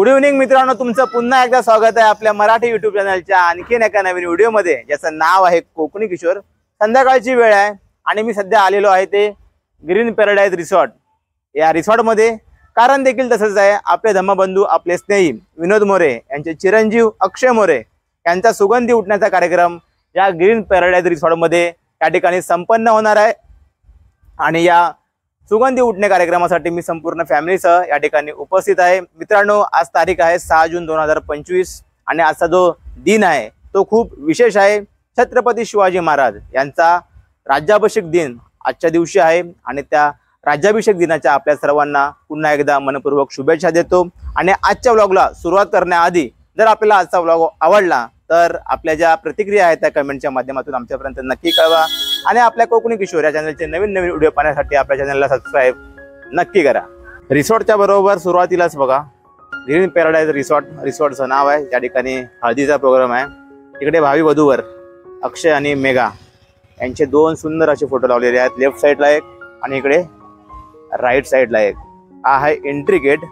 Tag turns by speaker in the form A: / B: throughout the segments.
A: Good evening मित्रांनो, तुमचं पुन्हा एकदा स्वागत आहे आपल्या मराठी युट्यूब चॅनलच्या आणखीन एका नवीन व्हिडिओमध्ये, ज्याचं नाव आहे कोकणी किशोर। संध्याकाळची वेळ आहे आणि मी सध्या आलेलो आहे ते ग्रीन पॅराडाइज रिसॉर्ट या रिसॉर्टमध्ये। कारण देखील तसंच आहे, आपले धम्मबंधू आपले स्नेही विनोद मोरे यांचे चिरंजीव अक्षय मोरे यांचा सुगंधी उठण्याचा कार्यक्रम या ग्रीन पॅराडाइज रिसॉर्टमध्ये या ठिकाणी संपन्न होणार आहे। आणि या सुगंधी उठणे कार्यक्रमासाठी मी संपूर्ण फॅमिलीसह या ठिकाणी उपस्थित आहे। मित्रांनो, आज तारीख आहे 6 जून 2025 आणि आजचा जो दिन आहे तो खूप विशेष आहे। छत्रपती शिवाजी महाराज यांचा राज्याभिषेक दिन आजच्या दिवशी आहे आणि त्या राज्याभिषेक दिनाच्या आपल्या सर्वांना पुन्हा एकदा मनपूर्वक शुभेच्छा देतो। आणि आजच्या व्लॉगला सुरुवात करण्याआधी जर आपल्याला आजचा व्लॉग आवडला तर आपल्या ज्या प्रतिक्रिया आहेत त्या कमेंटच्या माध्यमातून आमच्यापर्यंत नक्की कळवा आणि आपल्या कोकणी किशोर या चॅनलचे नवीन व्हिडिओ पाहण्यासाठी आपल्या चॅनलला सबस्क्राइब नक्की करा। रिसॉर्टच्या बरोबर सुरुवातीलाच बघा ग्रीन पॅराडाइज रिसॉर्टचं नाव आहे। त्या ठिकाणी हळदीचा प्रोग्राम आहे। तिकडे भावी वधूवर अक्षय आणि मेघा यांचे दोन सुंदर असे फोटो लावलेले आहेत। लेफ्ट साईडला एक आणि इकडे राईट साईडला एक। हा आहे एंट्री गेट।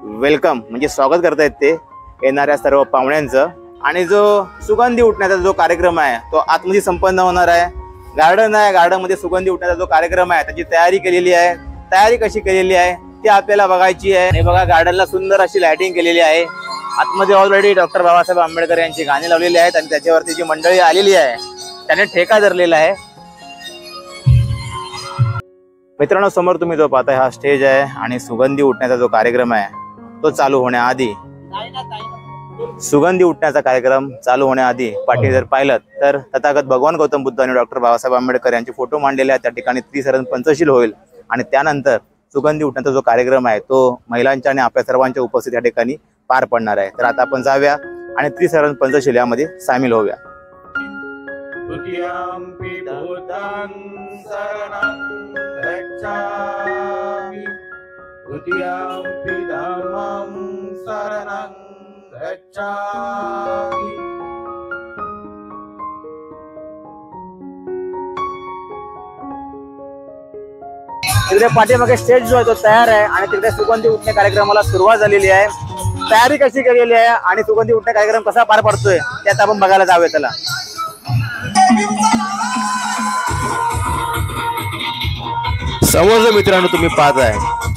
A: वेलकम म्हणजे स्वागत करतायत ते येणाऱ्या सर्व पाहुण्यांचं। आणि जो सुगंधी उठण्याचा जो कार्यक्रम आहे तो आतमध्ये संपन्न होणार आहे। गार्डन आहे, गार्डन मध्ये सुगंधी उठण्याचा जो कार्यक्रम आहे त्याची तयारी केलेली आहे। तयारी कशी केलेली आहे ती आपल्याला बघायची आहे। आणि बघा गार्डनला सुंदर अशी लाइटिंग केलेली आहे। आतमध्ये ऑलरेडी डॉक्टर बाबासाहेब आंबेडकर यांची गाणी लावलेली आहेत आणि त्याच्यावरती जी मंडळी आलेली आहे त्याने ठेका धरलेला आहे। मित्रांनो, समोर तुम्ही जो पाहताय हा स्टेज आहे आणि सुगंधी उठण्याचा जो कार्यक्रम आहे तो चालू होण्याआधी पाठी जर पाहिलं तर तथागत भगवान गौतम बुद्ध आणि डॉक्टर बाबासाहेब आंबेडकर यांचे फोटो मांडलेले आहेत। त्या ठिकाणी त्रिसरण पंचशील होईल आणि त्यानंतर सुगंधी उठण्याचा जो कार्यक्रम आहे तो महिलांच्या आणि आपल्या सर्वांच्या उपस्थित या ठिकाणी पार पडणार आहे। तर आता आपण जाऊया आणि त्रिसरण पंचशील यामध्ये सामील होऊया। तिकडे पाठीमागे स्टेज जो आहे तो तयार आहे आणि तिकडे सुगंधी उठणे कार्यक्रमाला सुरुवात झालेली आहे। तयारी कशी केलेली आहे आणि सुगंधी उठणे कार्यक्रम कसा पार पडतोय त्यात आपण बघायला जाऊया। त्याला समोर जो मित्रांनो तुम्ही पाहताय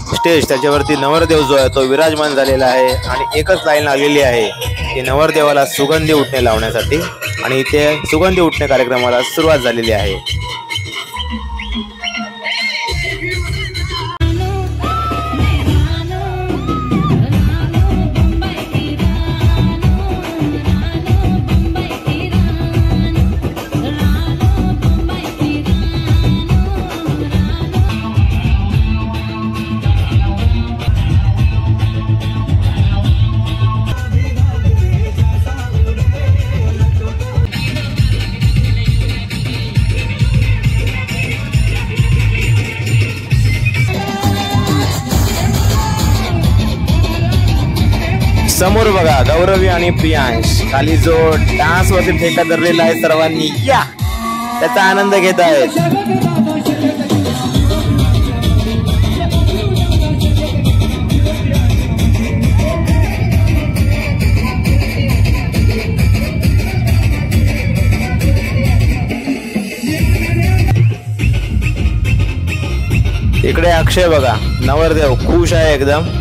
A: स्टेज, त्याच्यावरती नवरदेव जो आहे तो विराजमान झालेला आहे आणि एकच लाईन लागलेली आहे की नवरदेवाला सुगंधी उठणे लावण्यासाठी आणि इथे सुगंधी उठणे कार्यक्रमाला सुरुवात झालेली आहे। समोर बघा गौरवी आणि प्रियांश खाली जो डान्स वरती ठेका धरलेला आहे सर्वांनी या त्याचा आनंद घेत आहेत। इकडे अक्षय बघा नवरदेव खुश आहे एकदम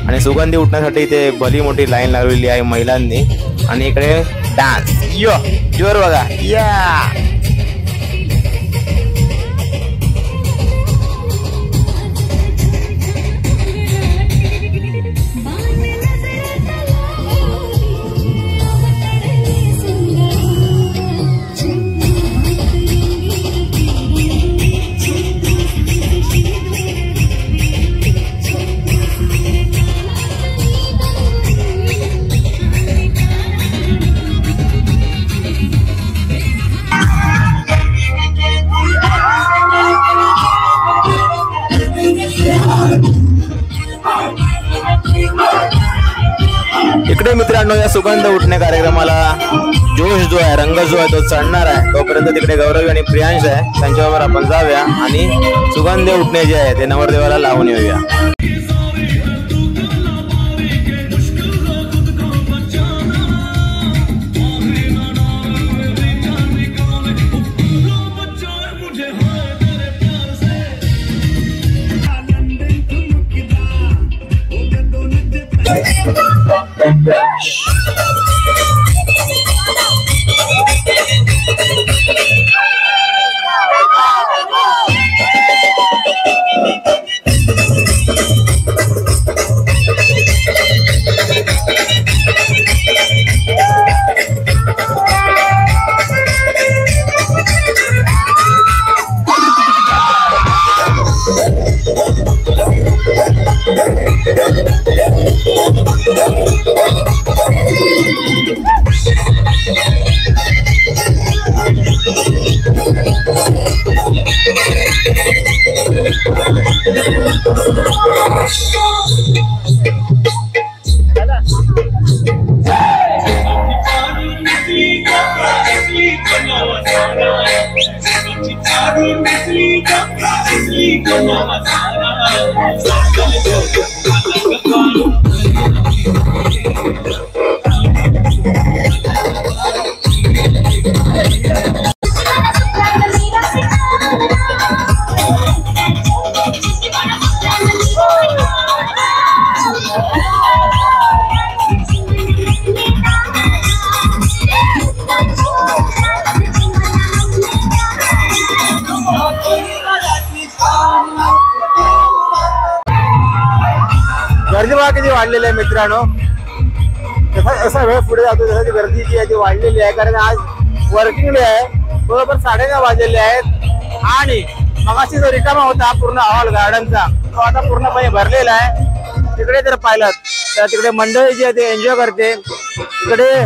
A: आणि सुगंधी उठण्यासाठी ते भली मोठी लाईन लावलेली आहे महिलांनी। आणि इकडे डान्स यो जोर बघा या। इकडे मित्रांनो या सुगंध उठणे कार्यक्रमाला जोश जो आहे, रंग जो आहे तो चढणार आहे। तोपर्यंत तिकडे गौरवी आणि प्रियांश आहे, त्यांच्याबरोबर आपण जाऊया आणि सुगंध उठणे जे आहे ते नवरदेवाला लावून येऊया। गर्दी बघा किती वाढलेली आहे मित्रांनो. जसा वेळ पुढे जातो तसा ती गर्दी जी आहे ती वाढलेली आहे, कारण आज वर्किंग डे आहे. बरोबर 9:30 वाजलेले आहेत आणि मगाशी जो रिकामा होता पूर्ण हॉल गार्डनचा तो आता पूर्णपणे भरलेला आहे. तिकडे जर पाहिलं तर तिकडे मंडळी जी आहे ते एन्जॉय करते. तिकडे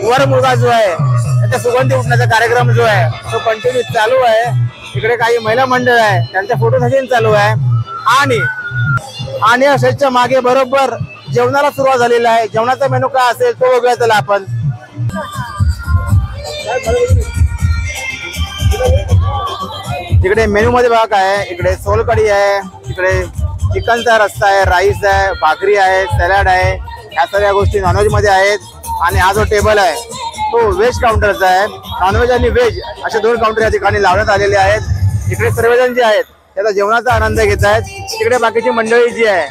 A: वर मुलगा जो आहे त्याचा सुगंधी उठण्याचा कार्यक्रम जो आहे तो कंटिन्यू चालू आहे. तिकडे काही महिला मंडळ आहे त्यांचे फोटो सेशन चालू आहे आणि असेच्या मागे बरोबर जेवणाला सुरुवात झालेला आहे. जेवणाचा मेनू काय असेल तो बघूया त्याला आपण. इकडे मेनू मध्ये बघा काय आहे. इकडे सोलकढी आहे, इकडे चिकनचा रस्सा आहे, राईस आहे, भाकरी आहे, सॅलड आहे. ह्या सगळ्या गोष्टी नॉनव्हेज मध्ये आहेत. आणि हा जो टेबल आहे तो व्हेज काउंटरचा आहे. नॉनव्हेज आणि व्हेज असे 2 काउंटर या ठिकाणी लावण्यात आलेले आहेत. इकडे सर्वजण जे आहेत त्याचा जेवणाचा आनंद घेत आहेत. तिकडे बाकीची मंडळी जी आहे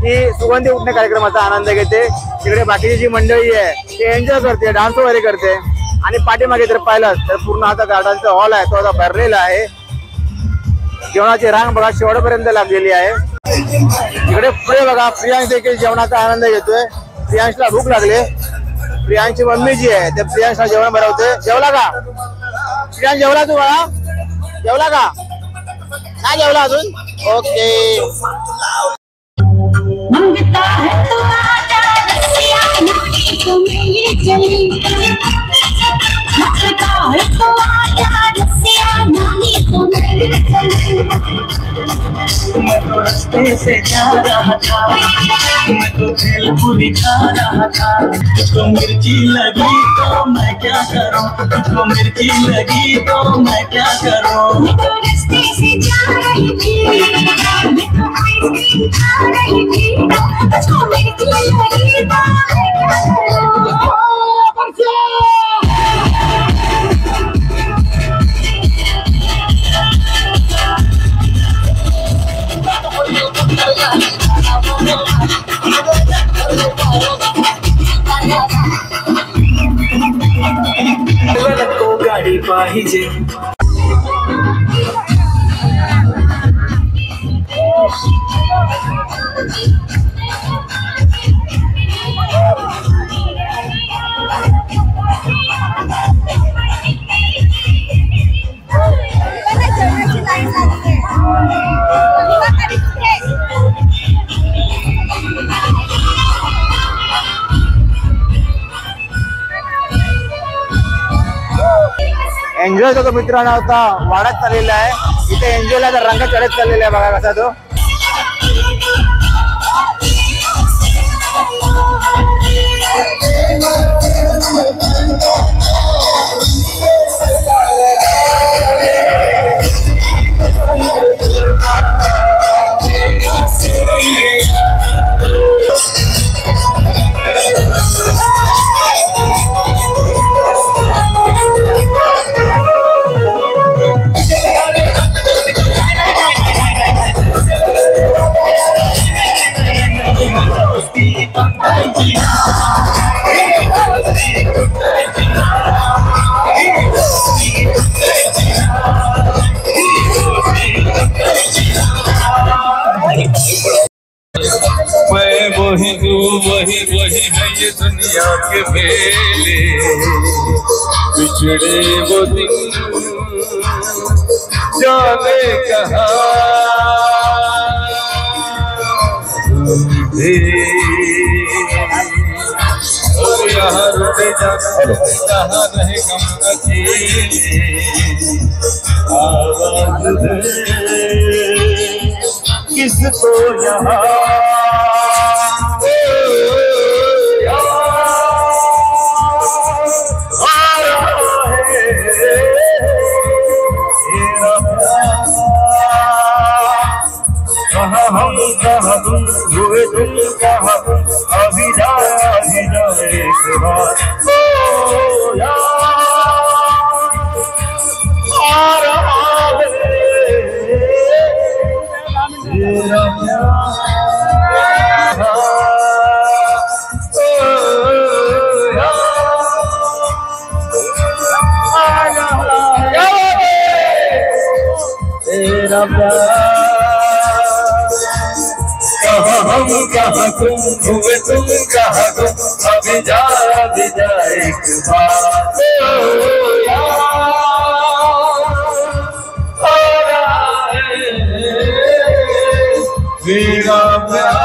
A: ती सुगंधी उठणे कार्यक्रमाचा आनंद घेते. तिकडे बाकीची जी मंडळी आहे ती एन्जॉय करते, डान्स वगैरे करते. आणि पाठीमागे जर पाहिलं तर पूर्ण आता गार्डनचा हॉल आहे तो आता भरलेला आहे. जेवणाची रांग बघा शेवटपर्यंत लागलेली आहे. इकडे पुढे बघा प्रियांश देखील जेवणाचा आनंद घेतोय. प्रियांशला भूक लागले. प्रियांशची मम्मी जी आहे ते प्रियांशला जेवण बनवते. जेवला का प्रियांश? जेवला तू बाळा? जेवला का? नाही जेवला अजून? ओके.
B: मैं तो रास्ते से जा रहा था, मैं तो भेलपुरी खा रहा था. तुझको मिर्ची लगी तो मैं क्या करूं, तुझको मिर्ची लगी तो मैं क्या करूं. मैं तो रास्ते से जा रही थी, मैं तो आइसक्रीम खा रही थी. तुझको मिर्ची लगी तो मैं क्या करूं. को गाडी पाहिजे.
A: एन्जॉय तो मित्रांनो आता वाढत चाललेला आहे. इथे एन्जॉयला तर रंग चढत चाललेला आहे बघा कसा तो.
B: वही है ये दुनिया के मेले, बिछड़े वो दिन जाने कहाँ. यहाँ रुके जाना रहे गम अकेले. आवाज है किसको यहाँ हम कहाँ तुम हुए तुम कहाँ अभी जा एक बार ओ यार आ रहा है तेरा प्यार ओ यार आ रहा है तेरा प्यार हम कहाँ तुम हुए तुम कहाँ तुम अभी जा एक बार ओ यार आ रहा है मेरा प्यार।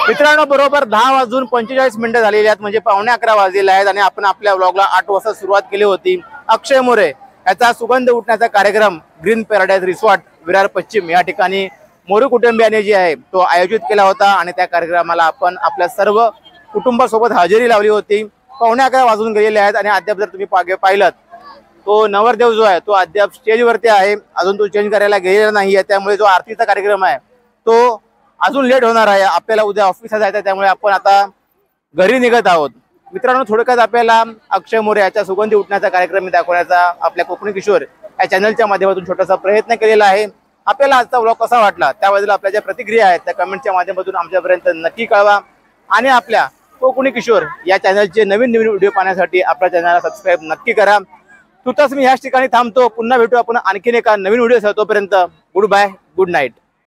A: मित्रांनो, बरोबर 10:45 झालेली आहेत, म्हणजे 11:15 वाजलेले आहेत आणि आपण आपल्या व्लॉगला 8 वाजता सुरुवात केली होती. अक्षय मोरे याचा सुगंध उठण्याचा कार्यक्रम ग्रीन पॅराडाईज रिसॉर्ट विरार पश्चिम या ठिकाणी मोरे कुटुंबियांनी जे आहे तो आयोजित केला होता आणि त्या कार्यक्रमाला आपण आपल्या सर्व कुटुंबासोबत हजेरी लावली होती. 11:15 वाजून गेलेले आहेत आणि अद्याप जर तुम्ही पाहिलं तो नवरदेव जो आहे तो अद्याप स्टेजवरती आहे, अजून तो चेंज करायला गेलेला नाहीये. त्यामुळे जो आरतीचा कार्यक्रम आहे तो अजून लेट होणार आहे. आपल्याला उद्या ऑफिसला जायचं आहे, त्यामुळे आपण आता घरी निघत आहोत. मित्रांनो, थोडक्यात आपल्याला अक्षय मोरे याच्या सुगंधी उठण्याचा कार्यक्रम दाखवण्याचा आपल्या कोकणी किशोर या चॅनलच्या माध्यमातून छोटासा प्रयत्न केलेला आहे. आपल्याला आजचा व्लॉग कसा वाटला त्याबद्दल आपल्या ज्या प्रतिक्रिया आहेत त्या कमेंटच्या माध्यमातून आमच्यापर्यंत नक्की कळवा आणि आपल्या कोकणी किशोर या चॅनलचे नवीन व्हिडिओ पाहण्यासाठी आपल्या चॅनलला सबस्क्राईब नक्की करा. तुर्तास मी याच ठिकाणी थांबतो. पुन्हा भेटू आपण आणखीन एका नवीन व्हिडिओ. तोपर्यंत गुड बाय, गुड नाईट.